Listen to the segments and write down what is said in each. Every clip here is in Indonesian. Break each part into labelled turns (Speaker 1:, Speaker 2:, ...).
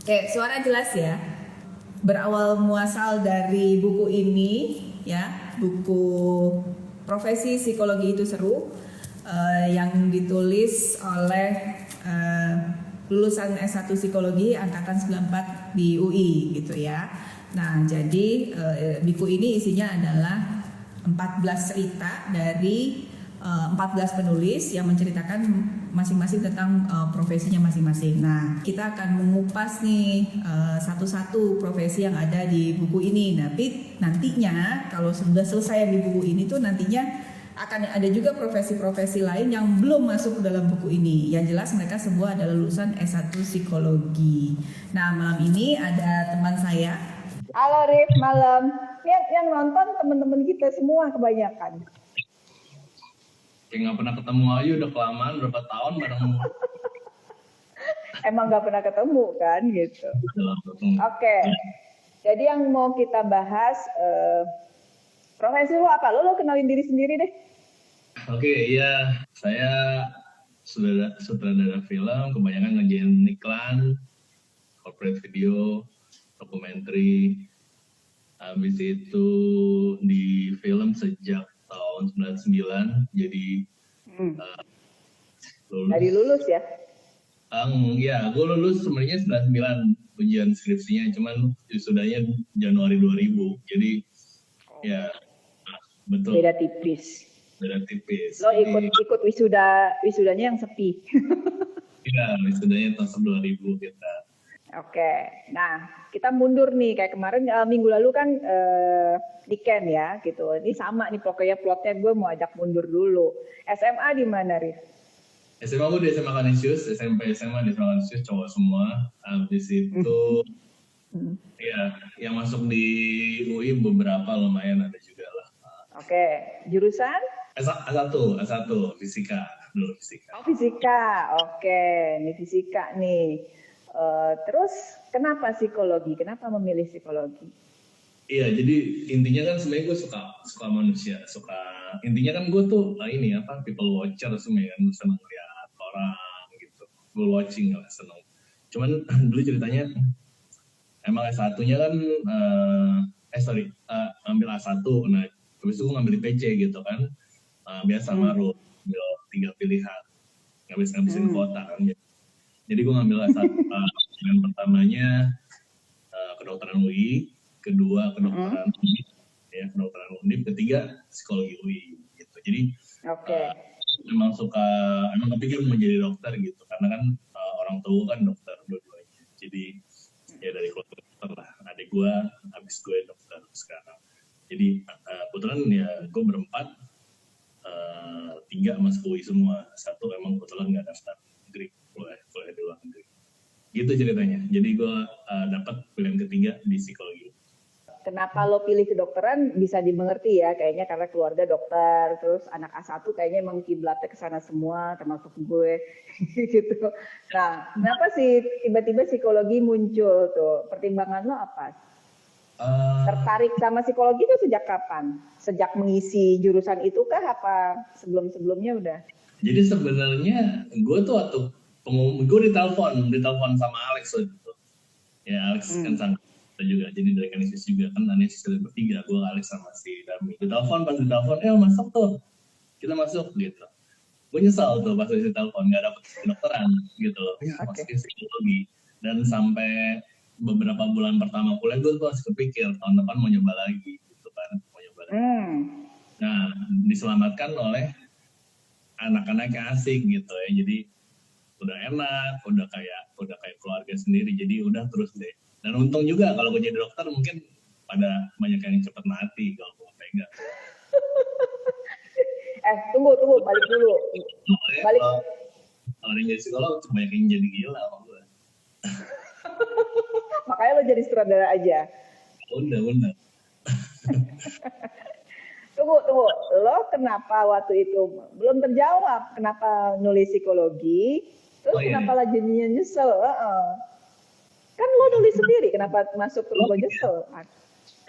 Speaker 1: Oke, suara jelas ya. Berawal muasal dari buku ini, ya, buku Profesi Psikologi Itu Seru, yang ditulis oleh lulusan S1 Psikologi angkatan 94 di UI gitu ya. Nah, jadi buku ini isinya adalah 14 cerita dari 14 penulis yang menceritakan masing-masing tentang profesinya masing-masing. Nah, kita akan mengupas nih satu-satu profesi yang ada di buku ini. Tapi nantinya kalau sudah selesai di buku ini tuh nantinya akan ada juga profesi-profesi lain yang belum masuk ke dalam buku ini. Yang jelas mereka semua adalah lulusan S1 Psikologi. Nah, malam ini ada teman saya.
Speaker 2: Halo Rif, malam. Yang nonton teman-teman kita semua kebanyakan.
Speaker 3: Kayak nggak pernah ketemu aja udah kelamaan berapa tahun bareng.
Speaker 2: Emang nggak pernah ketemu kan gitu. Oke. Jadi yang mau kita bahas profesi lu apa? Lu kenalin diri sendiri deh.
Speaker 3: Oke, iya, saya sutradara film, kebanyakan ngerjain iklan, corporate video, dokumenter. Habis itu di film sejak tahun 99, jadi
Speaker 2: lulus. Dari lulus ya?
Speaker 3: Ya, gue lulus sebenarnya 99 ujian skripsinya, cuman wisudanya Januari 2000, jadi ya betul.
Speaker 2: Beda tipis.
Speaker 3: Beda tipis.
Speaker 2: Lo ikut wisudanya yang sepi.
Speaker 3: Iya, wisudanya tahun 2000 kita.
Speaker 2: Oke, nah kita mundur nih kayak kemarin minggu lalu kan di Ken ya gitu. Ini sama nih pokoknya plotnya gue mau ajak mundur dulu. SMA di mana Rif?
Speaker 3: SMA gue di SMA Kanisius, SMP SMA di SMA Kanisius cowok semua. Habis itu ya yang masuk di UI beberapa lumayan ada juga lah.
Speaker 2: Oke, jurusan?
Speaker 3: S1 fisika dulu fisika.
Speaker 2: Oh fisika, oke, ini fisika nih. Terus kenapa psikologi? Kenapa memilih psikologi?
Speaker 3: Iya, jadi intinya kan sebenarnya gue suka manusia, intinya kan gue tuh ini apa people watcher sebenarnya kan seneng lihat orang gitu, gue watching lah seneng. Cuman dulu ceritanya emang S1-nya kan ambil A1, nah habis itu gue ngambil IPC gitu kan, biasa maruh, ambil 3 pilihan, ngabisin kuota kan. Jadi gue ngambil yang pertamanya kedokteran UI, kedua kedokteran UNIF, ya kedokteran UNIF, ketiga psikologi UI gitu. Jadi emang kepikir menjadi dokter gitu, karena kan orang tua kan dokter dua-duanya. Jadi ya dari keluarga dokter lah. Adik gue, habis gue dokter sekarang. Jadi kebetulan ya gue berempat, 3 masuk UI semua, 1 emang kebetulan nggak daftar negeri, boleh di luar negeri. Gitu ceritanya. Jadi gue dapat pilihan ketiga di psikologi.
Speaker 2: Kenapa lo pilih kedokteran bisa dimengerti ya, kayaknya karena keluarga dokter, terus anak A1 kayaknya emang kiblatnya ke sana semua, termasuk gue gitu. Nah, kenapa sih tiba-tiba psikologi muncul tuh? Pertimbangan lo apa? Tertarik sama psikologi itu sejak kapan? Sejak mengisi jurusan itu kah apa sebelum-sebelumnya udah?
Speaker 3: Jadi sebenarnya gue tuh waktu gue ditelepon sama Alex gitu. Ya Alex kan sama juga, jadi dari Kanisius juga kan, Kanisius bertiga, gue Alex sama si Dami. Pas ditelepon, masuk tuh, kita masuk gitu. Gue nyesal tuh pas ditelepon nggak dapet kedokteran gitu loh, masuk ke psikologi. Dan sampai beberapa bulan pertama kuliah gue tuh masih kepikir tahun depan mau nyoba lagi gitu kan, Nah, diselamatkan oleh anak-anak yang asik gitu ya, jadi udah enak, udah kayak keluarga sendiri, jadi udah terus deh. Dan untung juga kalau gue jadi dokter mungkin pada banyak yang cepat mati kalau gue pegang.
Speaker 2: Tunggu, balik dulu.
Speaker 3: Balik. Kalau yang jadi psikolog banyak yang jadi gila kalau gue.
Speaker 2: Makanya lo jadi sutradara aja.
Speaker 3: Bener.
Speaker 2: Tunggu. Lo kenapa waktu itu belum terjawab? Kenapa nulis psikologi? Terus kenapa jadinya nyesel? Kan lo nulis sendiri, kenapa masuk ke lo nyesel?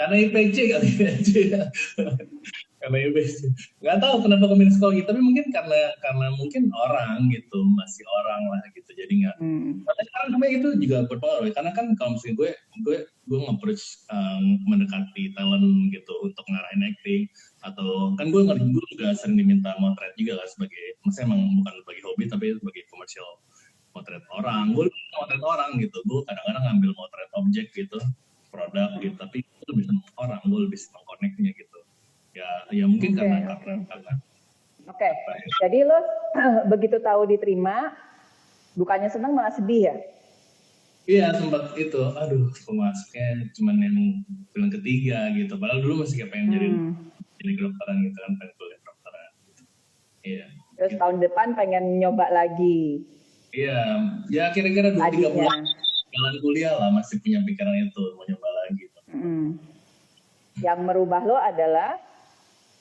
Speaker 3: Karena IPC kali. karena itu nggak tahu kenapa ke psikologi, tapi mungkin karena mungkin orang gitu, masih orang lah gitu, jadi nggak. Tapi sekarang sebenarnya itu juga berpengaruh, karena kan kalau misalnya gue nge-approach mendekati talent gitu untuk ngarahin acting, atau kan gue juga sering diminta motret juga lah sebagai, maksudnya emang bukan sebagai hobi tapi sebagai komersial, motret orang. Gue motret orang gitu, gue kadang-kadang ngambil motret objek gitu, produk gitu, tapi gue lebih seneng orang, gue lebih seneng connect-nya gitu. Ya mungkin karena
Speaker 2: Oke. Jadi lo begitu tahu diterima, bukannya senang malah sedih ya?
Speaker 3: Iya, sempat itu, aduh pemasuknya cuman yang film ketiga gitu, padahal dulu masih kayak pengen jadi kedokteran gitu kan, pengen kuliah kedokteran gitu. Iya.
Speaker 2: Terus tahun depan pengen nyoba lagi.
Speaker 3: Iya, ya kira-kira 2-3 bulan jalan kuliah lah, masih punya pikiran itu, mau nyoba lagi.
Speaker 2: Yang merubah lo adalah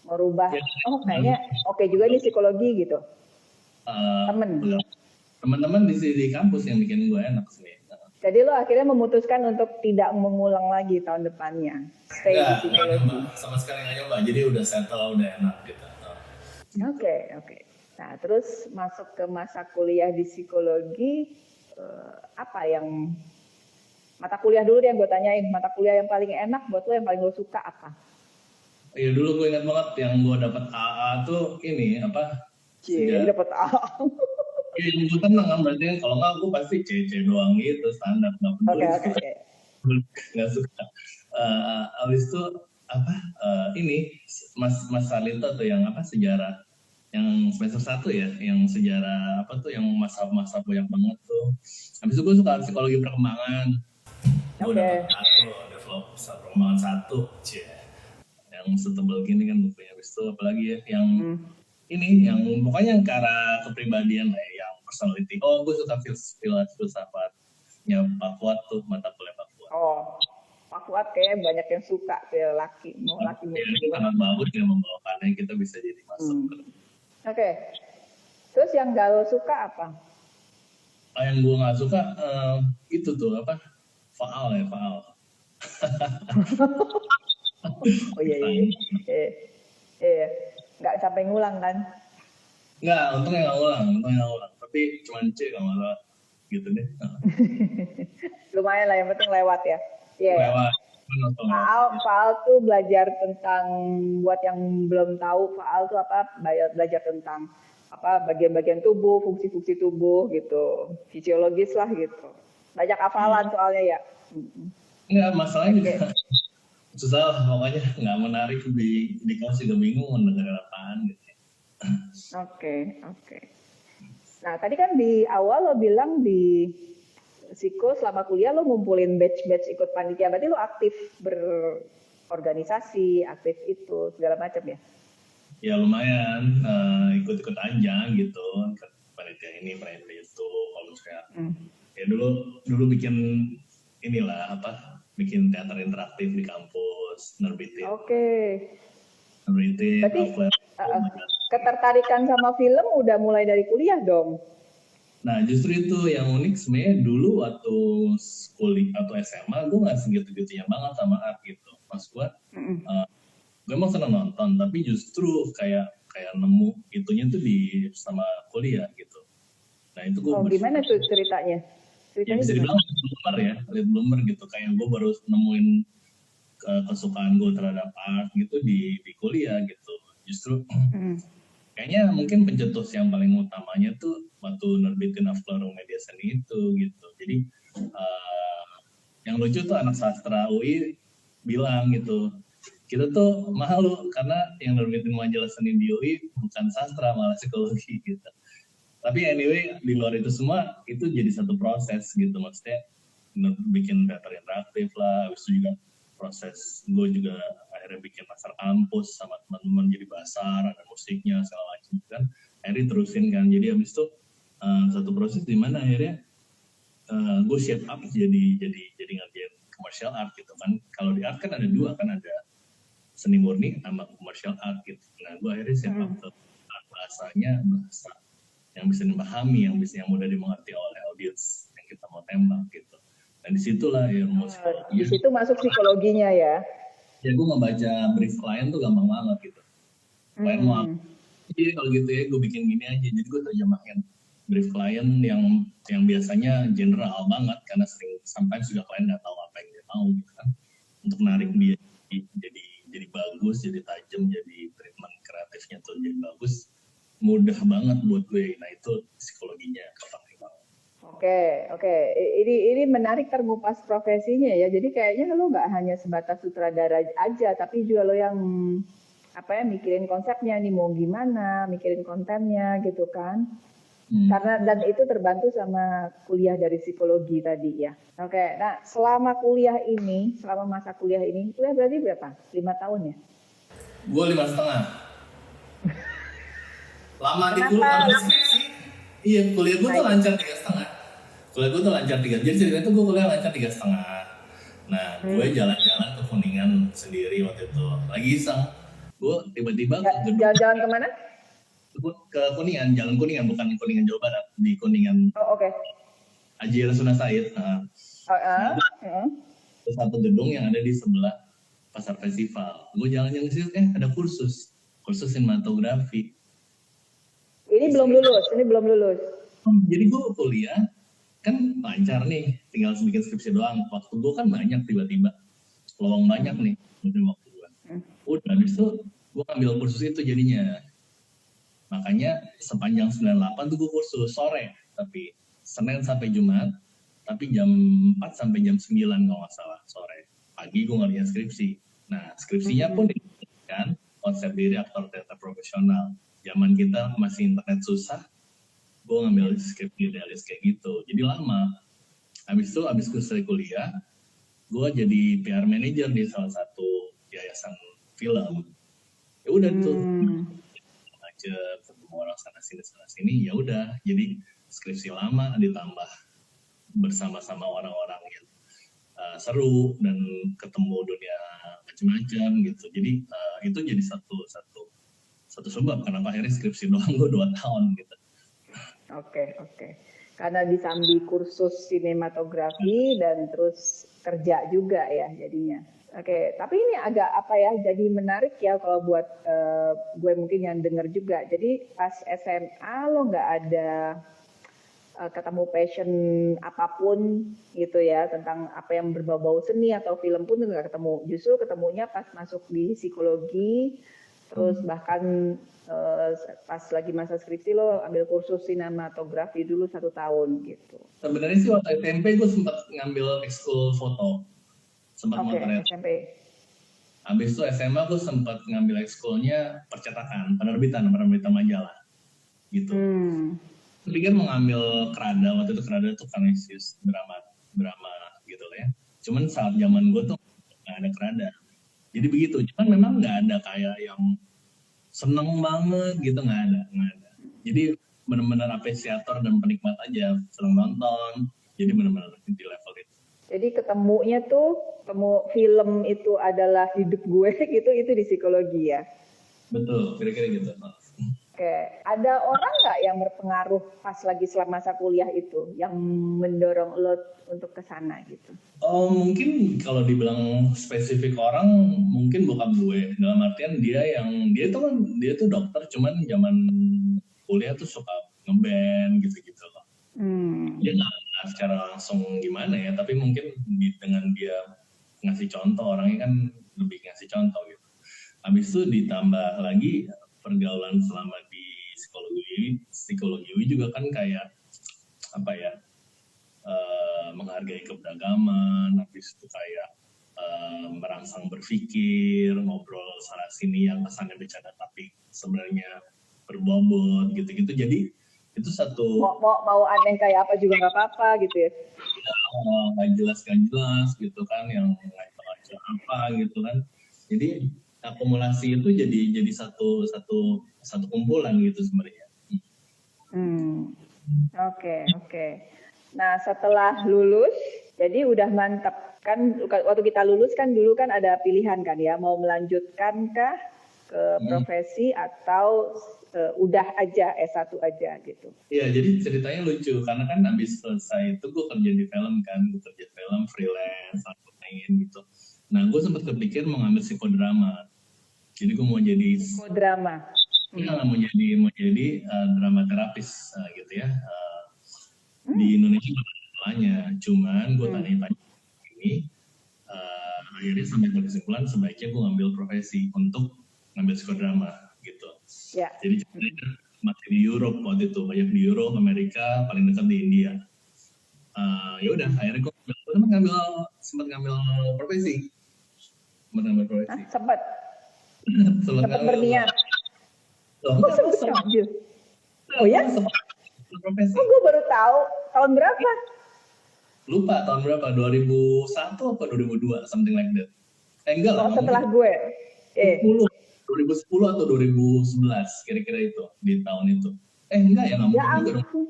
Speaker 2: kayaknya oke juga nih psikologi gitu.
Speaker 3: Teman-teman di kampus yang bikin gue enak sih.
Speaker 2: Jadi lo akhirnya memutuskan untuk tidak mengulang lagi tahun depannya. Stay di psikologi.
Speaker 3: Sama sekali nggak nyoba, jadi udah settle, udah enak gitu.
Speaker 2: Oke. Nah, terus masuk ke masa kuliah di psikologi, apa yang mata kuliah dulu deh yang gue tanyain, mata kuliah yang paling enak buat lo, yang paling lo suka apa?
Speaker 3: Iya, dulu gue ingat banget yang gue dapat AA tuh ini apa?
Speaker 2: Iya, dapat AA.
Speaker 3: Iya, yang gue tenang kan, berarti kalau nggak gue pasti C doang gitu, standar, nggak peduli.
Speaker 2: Oke.
Speaker 3: Nggak suka. Abis itu apa? Ini Mas Salito tuh yang apa, sejarah, yang semester 1 ya, yang sejarah apa tuh, yang masa banyak banget tuh. Habis itu gue suka psikologi perkembangan. Gue dapat develop perkembangan 1, yang setebal gini kan bukunya. Habis itu apalagi ya, yang ini, yang pokoknya yang ke arah kepribadian lah, yang personality. Oh, gue suka filsafatnya Pak Fuad tuh, mata kuliah Pak Fuad.
Speaker 2: Oh, Pak Fuad kayaknya banyak yang suka ke laki.
Speaker 3: Ya, itu sangat bagus ya, membawakannya kita bisa jadi masuk.
Speaker 2: Oke. Terus yang gak lo suka apa?
Speaker 3: Yang gue nggak suka itu tuh apa? Faal.
Speaker 2: Oh iya. Nggak sampai ngulang kan?
Speaker 3: Nggak, untungnya nggak ngulang. Tapi cuma C kalau nggak salah gitu deh.
Speaker 2: Lumayan lah, yang penting lewat ya.
Speaker 3: Lewat.
Speaker 2: Faal tuh belajar tentang, buat yang belum tahu Faal tuh apa, belajar tentang apa, bagian-bagian tubuh, fungsi-fungsi tubuh gitu, fisiologis lah gitu. Banyak hafalan soalnya ya.
Speaker 3: Nggak, masalahnya juga susah, pokoknya nggak menarik, di kelas juga bingung mau dengerin apaan gitu.
Speaker 2: Oke. Nah, tadi kan di awal lo bilang di Psiko selama kuliah lo ngumpulin batch ikut panitia, berarti lo aktif berorganisasi, aktif itu segala macam ya?
Speaker 3: Ya lumayan, ikut aja gitu, panitia ini, panitia itu. Kalau misalnya ya dulu bikin inilah apa, bikin teater interaktif di kampus, nerbitin. Nerbitin.
Speaker 2: Berarti ketertarikan sama film udah mulai dari kuliah dong?
Speaker 3: Nah, justru itu yang unik sebenarnya. Dulu waktu kuliah atau SMA, gue nggak segitu-gitunya banget sama art gitu. Pas gue emang seneng nonton, tapi justru kayak nemu itunya tuh di sama kuliah gitu. Nah itu gue
Speaker 2: gimana tuh ceritanya?
Speaker 3: Ya bisa dibilang late bloomer gitu, kayak gue baru nemuin kesukaan gue terhadap art gitu di kuliah gitu. Justru kayaknya mungkin pencetus yang paling utamanya tuh waktu nerbitin Aflorong Media Seni itu gitu. Jadi yang lucu tuh anak sastra UI bilang gitu, kita tuh malu karena yang nerbitin majalah seni di UI bukan sastra, malah psikologi gitu. Tapi anyway, di luar itu semua, itu jadi satu proses gitu. Maksudnya bikin teater interaktif lah, habis itu juga proses gue juga akhirnya bikin pasar kampus sama teman-teman, jadi basar, ada musiknya segala macam kan. Akhirnya terusin kan, jadi habis itu satu proses di mana akhirnya gue shape up jadi ngerjain commercial art gitu kan. Kalau di art kan ada dua kan, ada seni murni sama commercial art gitu. Nah gue akhirnya shape up ke bahasanya, bahasa yang bisa dipahami, yang mudah dimengerti oleh audiens yang kita mau tembak gitu. Dan disitulah ya rumus psikologi.
Speaker 2: Di situ masuk psikologinya ya?
Speaker 3: Ya gue ngebaca brief klien tuh gampang banget gitu. klien mau apa. Jadi kalau gitu ya gue bikin gini aja, jadi gue terjemahin brief klien yang biasanya general banget karena sering sometimes juga klien nggak tahu apa yang dia mau gitu kan, untuk narik dia jadi bagus, jadi tajam, jadi treatment kreatifnya tuh jadi bagus, mudah banget buat gue. Nah itu psikologinya kepake banget.
Speaker 2: Oke. Ini menarik terngupas profesinya ya. Jadi kayaknya lo nggak hanya sebatas sutradara aja, tapi juga lo yang mikirin konsepnya nih mau gimana, mikirin kontennya gitu kan. Karena dan itu terbantu sama kuliah dari psikologi tadi ya. Oke. Nah selama masa kuliah ini, kuliah berarti berapa? 5 tahun ya?
Speaker 3: Gue 5,5. Lama di
Speaker 2: Kenapa?
Speaker 3: kuliah skripsi. Iya, kuliah gue tuh lancar 3,5. Kuliah gue tuh lancar 3. Jadi ceritanya tuh gue kuliah lancar 3,5. Nah, gue jalan-jalan ke Kuningan sendiri waktu itu. Lagi iseng. Gue tiba-tiba
Speaker 2: Jalan-jalan kemana?
Speaker 3: ke Kuningan, Jalan Kuningan, bukan Kuningan Jawa Barat, di Kuningan.
Speaker 2: Oh oke.
Speaker 3: Haji Rasuna Said. Ada satu gedung yang ada di sebelah Pasar Festival. Gue jalan-jalan ke situ, ada kursus sinematografi.
Speaker 2: Ini belum lulus.
Speaker 3: Jadi gue kuliah kan lancar nih, tinggal bikin skripsi doang. Waktu gue kan banyak, tiba-tiba lowong banyak nih waktu gue. Udah habis itu gue ambil kursus itu jadinya. Makanya sepanjang 98 tuh gue kursus sore, tapi Senin sampai Jumat, tapi jam 4 sampai jam 9 kalau nggak salah sore. Pagi gue ngerjain skripsi. Nah skripsinya pun kan konsep diri aktor teater profesional. Zaman kita masih internet susah, gue ngambil skripsi idealis kayak gitu. Jadi lama. Habis itu, habis selesai kuliah, gue jadi PR manager di salah satu yayasan film. Ya udah tuh, aja ketemu orang sana sini, ya udah. Jadi skripsi lama ditambah bersama-sama orang-orang yang seru dan ketemu dunia macam-macam gitu. Jadi itu jadi satu sebab kenapa akhirnya skripsi doang gue 2 tahun gitu.
Speaker 2: Oke. Karena disambi kursus sinematografi dan terus kerja juga ya jadinya. Oke, tapi ini agak jadi menarik ya kalau buat gue mungkin yang denger juga. Jadi pas SMA lo nggak ada ketemu passion apapun gitu ya tentang apa yang berbau-bau seni atau film pun nggak ketemu. Justru ketemunya pas masuk di psikologi, terus bahkan pas lagi masa skripsi lo ambil kursus sinematografi dulu 1 tahun gitu.
Speaker 3: Sebenarnya sih waktu SMP gue sempat ngambil ekskul foto, sempat motret.
Speaker 2: SMP.
Speaker 3: Habis itu SMA gue sempat ngambil ekskulnya percetakan, penerbitan majalah gitu. Pikir mau ngambil kerada, waktu itu kerada tuh Kanisius drama gitu lah ya. Cuman saat zaman gue tuh nggak ada kerada. Jadi begitu, cuman memang nggak ada kayak yang seneng banget gitu, nggak ada. Jadi benar-benar apresiator dan penikmat aja, seneng nonton. Jadi benar-benar di level itu. Jadi
Speaker 2: ketemu film itu adalah hidup gue gitu, itu di psikologi ya?
Speaker 3: Betul, kira-kira gitu.
Speaker 2: Oke, ada orang nggak yang berpengaruh pas lagi selama masa kuliah itu yang mendorong lo untuk ke sana gitu?
Speaker 3: Oh, mungkin kalau dibilang spesifik orang, mungkin bokap gue. Dalam artian dia tuh dokter, cuman zaman kuliah tuh suka ngeband gitu-gitu loh. Dia nggak secara langsung gimana ya, tapi mungkin dengan dia ngasih contoh, orangnya kan lebih ngasih contoh gitu. Habis itu ditambah lagi pergaulan selama di psikologi juga kan kayak menghargai keberagaman, habis itu kayak merangsang berpikir, ngobrol sana sini yang kesannya bercanda tapi sebenarnya berbobot gitu-gitu. Jadi itu satu
Speaker 2: mau aneh kayak apa juga nggak apa-apa gitu ya.
Speaker 3: Nggak jelas gitu kan, yang ngaco-ngaco apa gitu kan. Jadi akumulasi itu jadi satu kumpulan gitu sebenarnya.
Speaker 2: Oke. Nah setelah lulus, jadi udah mantap kan, waktu kita lulus kan dulu kan ada pilihan kan ya, mau melanjutkan kah ke profesi atau udah aja S1 aja gitu.
Speaker 3: Iya, jadi ceritanya lucu karena kan abis selesai itu gue kerja di film kan, gue kerja film freelance, aku main gitu. Nah gue sempat kepikir mau ngambil psikodrama. Jadi gue mau jadi
Speaker 2: Psikodrama.
Speaker 3: mau jadi drama terapis gitu ya. Di Indonesia banyak, cuman gue tanya-tanya ini akhirnya sampai kesimpulan sebaiknya gue ngambil profesi untuk ngambil psikodrama gitu.
Speaker 2: Ya.
Speaker 3: Jadi masih di Europe waktu itu, banyak di Europe, Amerika, paling dekat di India. Ya udah, akhirnya gue sempat ngambil profesi.
Speaker 2: Sempat
Speaker 3: Sempat
Speaker 2: berniat.
Speaker 3: Loh,
Speaker 2: Sempat ambil. Oh ya?
Speaker 3: Profesi.
Speaker 2: Oh, gue baru tahu. Tahun berapa?
Speaker 3: Lupa tahun berapa, 2001 apa 2002, something like that. Enggak lah.
Speaker 2: Setelah gue.
Speaker 3: 2010 atau 2011, kira-kira itu, di tahun itu. Enggak ya, nggak mungkin juga dong.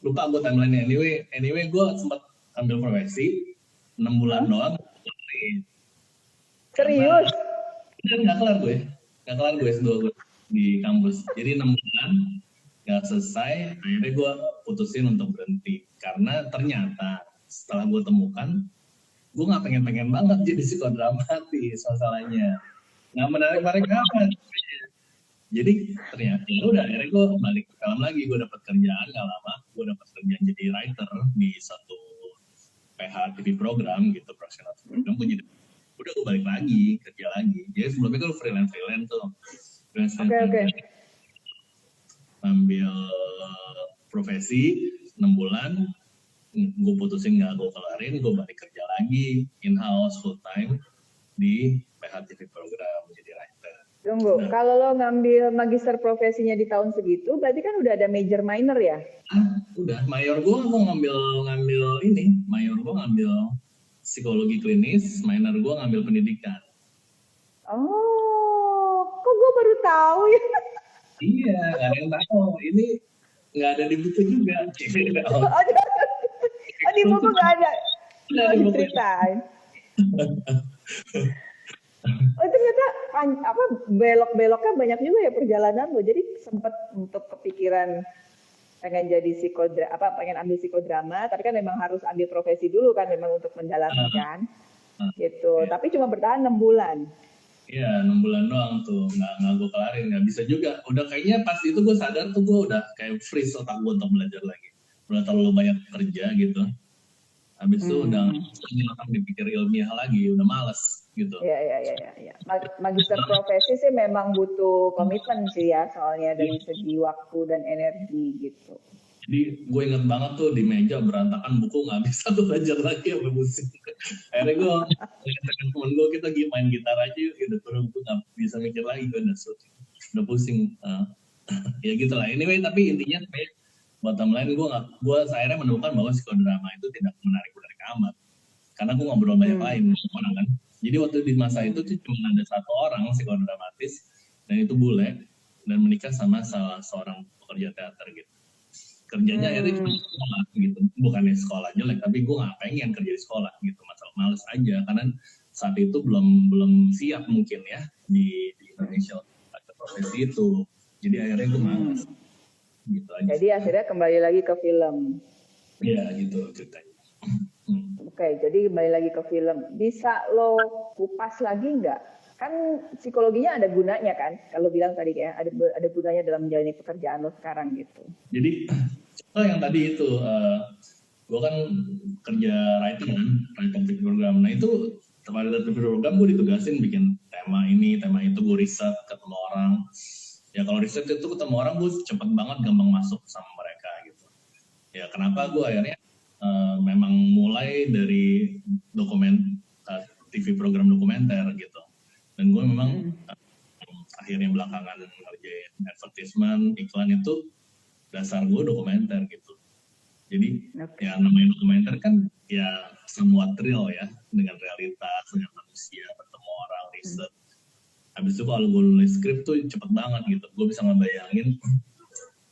Speaker 3: Lupa gue timeline-nya. Anyway, gue sempat ambil profesi, 6 bulan doang.
Speaker 2: Serius?
Speaker 3: Nggak kelar gue S2 gue di kampus. Jadi 6 bulan, nggak selesai, akhirnya gue putusin untuk berhenti. Karena ternyata setelah gue temukan, gue nggak pengen banget jadi psikodramatis masalahnya. Nggak menarik amat. Jadi ternyata udah akhirnya gue balik ke film lagi, gue dapat kerjaan nggak lama, gue dapat kerjaan jadi writer di satu PH TV program gitu, profesional program. Udah gue balik lagi kerja lagi. Jadi sebelumnya kan freelance tuh.
Speaker 2: Oke.
Speaker 3: Ambil profesi 6 bulan, gue putusin nggak gue kelarin, gue balik kerja lagi in-house full time di PH TV program jadi writer.
Speaker 2: Tunggu, kalau lo ngambil magister profesinya di tahun segitu, berarti kan udah ada major minor ya?
Speaker 3: Udah, mayor gue mau ngambil ini, mayor gue ngambil psikologi klinis, minor gue ngambil pendidikan.
Speaker 2: Oh, kok gue baru tahu ya?
Speaker 3: Iya, nggak ada yang tahu. Ini nggak ada di buku juga.
Speaker 2: Di buku nggak ada. Nggak diceritain. Oh, ternyata belok-beloknya banyak juga ya perjalanan lo. Jadi sempat untuk kepikiran pengen jadi pengen ambil psikodrama, tapi kan memang harus ambil profesi dulu kan, memang untuk mendalami kan. Gitu. Tapi cuma bertahan 6 bulan.
Speaker 3: Iya, 6 bulan doang tuh, nggak gue kelarin, nggak bisa juga. Udah kayaknya pas itu gue sadar tuh gue udah kayak freeze otak gue untuk belajar lagi. Udah terlalu banyak kerja gitu. Habis itu udah otak dipikir ilmiah lagi, udah males gitu.
Speaker 2: Iya. Magister profesi sih memang butuh komitmen sih ya, soalnya dari segi waktu dan energi gitu.
Speaker 3: Jadi gue inget banget tuh di meja berantakan buku, nggak bisa tuh belajar lagi sampai pusing. Akhirnya gue ngajak temen gue, kita main gitar aja yuk gitu, turun gue nggak bisa mikir lagi, gue udah pusing. Ya gitu lah. Anyway, tapi intinya bottom line gue akhirnya menemukan bahwa psikodrama itu tidak menarik amat. Karena gue ngobrol banyak lain orang kan. Jadi waktu di masa itu tuh cuma ada satu orang psikodramatis dan itu bule dan menikah sama salah seorang pekerja teater gitu. Kerjanya akhirnya cuma sekolah gitu, bukannya sekolah jelek, tapi gue nggak pengen kerja di sekolah gitu, masalah males aja karena saat itu belum siap mungkin ya di Indonesia untuk profesi itu, jadi akhirnya gue males gitu aja.
Speaker 2: Jadi akhirnya kembali lagi ke film.
Speaker 3: Iya gitu ceritanya.
Speaker 2: Oke, jadi kembali lagi ke film. Bisa lo kupas lagi nggak? Kan psikologinya ada gunanya kan? Kalau bilang tadi ya, ada gunanya dalam menjalani pekerjaan lo sekarang gitu.
Speaker 3: Jadi yang tadi itu, gue kan kerja writer TV program. Nah itu pada TV program gue ditugasin bikin tema ini, tema itu, gue riset, ketemu orang. Ya kalau riset itu ketemu orang, gue cepet banget gampang masuk sama mereka gitu. Ya kenapa gue akhirnya memang mulai dari TV program dokumenter gitu. Dan gue memang akhirnya belakangan ngerjain advertisement, iklan itu dasar gue dokumenter gitu. Jadi ya namanya dokumenter kan ya semua real ya, dengan realitas, dengan manusia, bertemu orang, riset. Habis itu kalau gue nulis skrip tuh cepet banget gitu. Gue bisa ngebayangin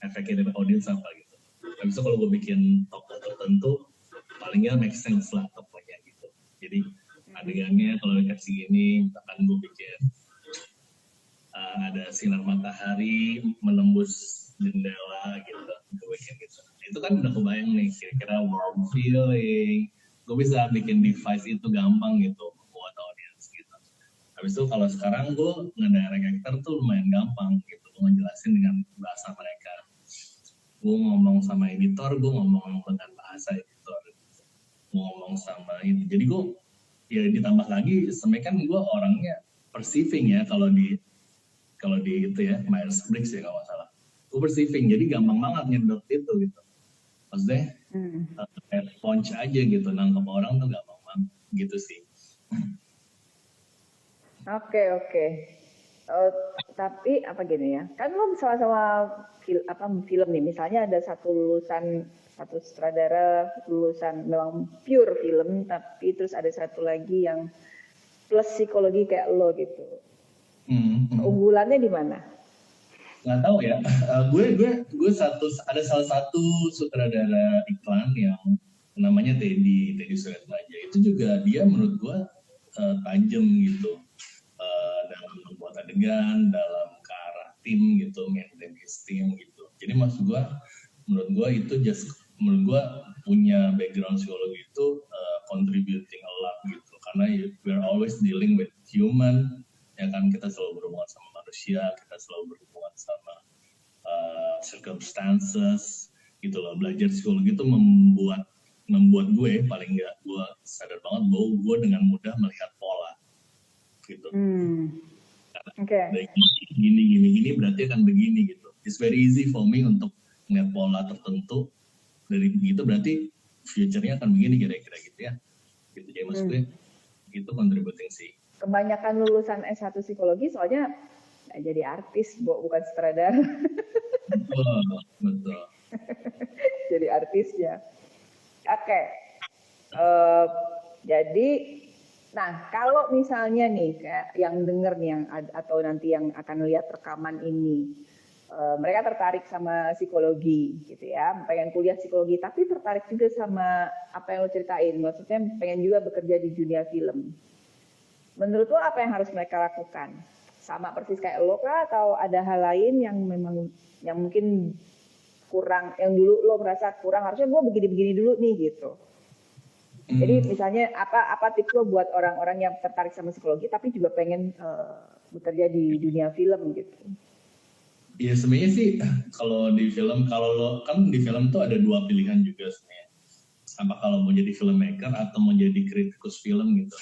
Speaker 3: efeknya dari audiens apa gitu. Habis itu kalau gue bikin tokoh tertentu, palingnya make sense lah tokohnya gitu. Jadi adegannya kalau dikasih gini, misalkan gue bikin ada sinar matahari menembus jendela gitu, gue bikin gitu. Itu kan udah kebayang nih, kira-kira warm feeling. Gue bisa bikin device itu gampang gitu buat audiens gitu. Habis itu kalau sekarang gue ngedirect actor tuh lumayan gampang gitu, gue ngejelasin dengan bahasa mereka. Gue ngomong sama editor, gue ngomong dengan bahasa editor. Gue ngomong sama ini. Jadi gue ya ditambah lagi, sebenarnya kan gue orangnya perceiving ya kalau di itu ya Myers-Briggs ya kalau nggak salah. Gue perceiving, jadi gampang banget nyedot itu gitu. Maksudnya kayak punch aja gitu, nangkep orang tuh gampang banget gitu sih.
Speaker 2: Oke. Tapi apa gini ya? Kan lo sama-sama film nih. Misalnya ada satu sutradara lulusan memang pure film, tapi terus ada satu lagi yang plus psikologi kayak lo gitu. Unggulannya di mana?
Speaker 3: Nggak tahu ya. Gue ada salah satu sutradara iklan yang namanya Teddy Suretnaja. Itu juga dia menurut gue tajam gitu dalam membuat adegan, dalam ke arah tim gitu, maintain his team gitu. Jadi menurut gue itu menurut gue punya background psikologi itu contributing a lot gitu. Karena we're always dealing with human, ya kan, kita selalu berhubungan sama manusia, kita selalu berhubungan sama circumstances gitu loh. Belajar psikologi itu membuat gue paling nggak, gue sadar banget bahwa gue dengan mudah melihat pola gitu.
Speaker 2: Okay.
Speaker 3: Gini berarti akan begini gitu. It's very easy for me untuk melihat pola tertentu dari gitu, berarti future-nya akan begini kira-kira gitu ya. Gitu, jadi maksud gue itu contributing sih.
Speaker 2: Kebanyakan lulusan S1 psikologi soalnya jadi artis, bukan sutradara.
Speaker 3: Betul.
Speaker 2: Jadi artis ya. Oke. Jadi, nah kalau misalnya nih kayak yang denger nih atau nanti yang akan lihat rekaman ini, mereka tertarik sama psikologi gitu ya, pengen kuliah psikologi, tapi tertarik juga sama apa yang lo ceritain, maksudnya pengen juga bekerja di dunia film. Menurut lo apa yang harus mereka lakukan? Sama persis kayak lo kah, atau ada hal lain yang mungkin kurang, yang dulu lo merasa kurang, harusnya gue begini-begini dulu nih gitu. Jadi misalnya apa tips lo buat orang-orang yang tertarik sama psikologi tapi juga pengen bekerja di dunia film gitu?
Speaker 3: Ya sebenarnya sih kalau di film tuh ada dua pilihan juga sebenarnya. Apa kalau mau jadi filmmaker atau mau jadi kritikus film gitu.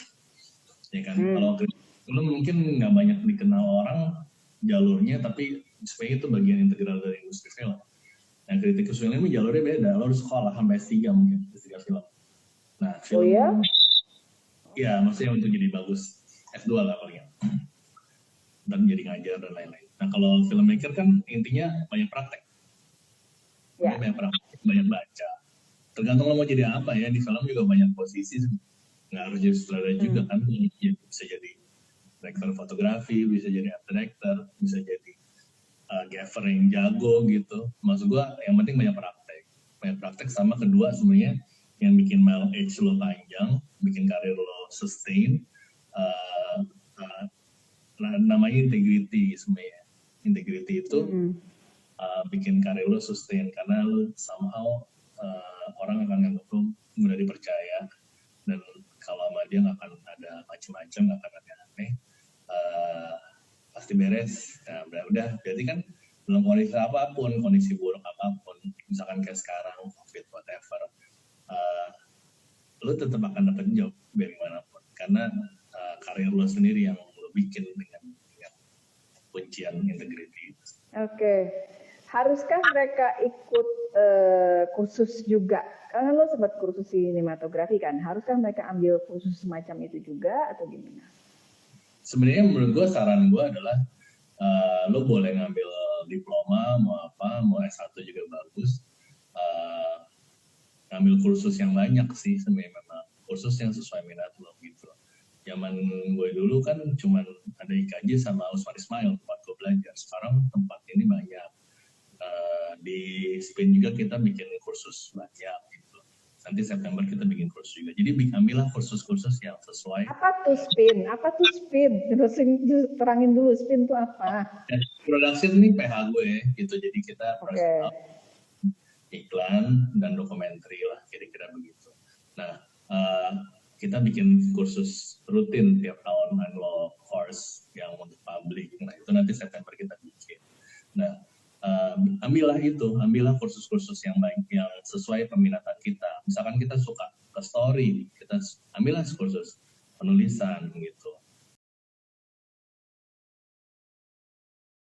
Speaker 3: Ya kan, kalau kritikus film mungkin nggak banyak dikenal orang jalurnya, tapi sebenarnya itu bagian integral dari industri film. Nah, kritikus film ini jalurnya beda, lo harus sekolah sampai S3 mungkin, S3 film. Nah, film, ya maksudnya untuk jadi bagus S2 lah paling, dan jadi ngajar dan lain-lain. Nah, kalau filmmaker kan intinya banyak praktek, banyak praktek, banyak baca. Tergantung lo mau jadi apa ya, di film juga banyak posisi, nggak harus jadi sutradara juga kan, bisa jadi director fotografi, bisa jadi art director, bisa jadi gaffer yang jago gitu. Maksud gua yang penting banyak praktek sama kedua sebenarnya yang bikin mileage age lo panjang, bikin karir lo sustain, namanya integrity sebenarnya. Integrity itu bikin karir lo sustain karena lo somehow orang akan nganggap lo mudah dipercaya, dan kalau sama dia nggak akan ada macam-macam, nggak akan ada aneh, pasti beres. Nah, udah berarti kan dalam kondisi apapun, kondisi buruk apapun, misalkan kayak sekarang COVID whatever, lo tetap akan dapat job dari manapun karena karir lo sendiri yang lo bikin dengan kuncian integrity.
Speaker 2: Oke. Haruskah mereka ikut kursus juga? Karena lo sempat kursus sinematografi kan, haruskah mereka ambil kursus semacam itu juga atau gimana?
Speaker 3: Sebenarnya menurut gue, saran gue adalah lo boleh ngambil diploma, mau S1 juga bagus. Ngambil kursus yang banyak sih sebenarnya, memang kursus yang sesuai minat lo gitu. Zaman gue dulu kan cuman ada IKJ sama Usman Ismail tempat gue belajar. Sekarang tempat ini banyak. Di SPIN juga kita bikin kursus banyak gitu. Nanti September kita bikin kursus juga. Jadi ambillah kursus-kursus yang sesuai.
Speaker 2: Apa tuh SPIN? Terus terangin dulu SPIN itu apa?
Speaker 3: Production ini PH gue gitu. Jadi kita iklan dan dokumenter lah, kira-kira begitu. Nah, kita bikin kursus rutin tiap tahun, annual course nanti September kita bikin. Nah, ambillah kursus-kursus yang baik, yang sesuai peminatan kita. Misalkan kita suka ke story, kita ambillah kursus penulisan gitu.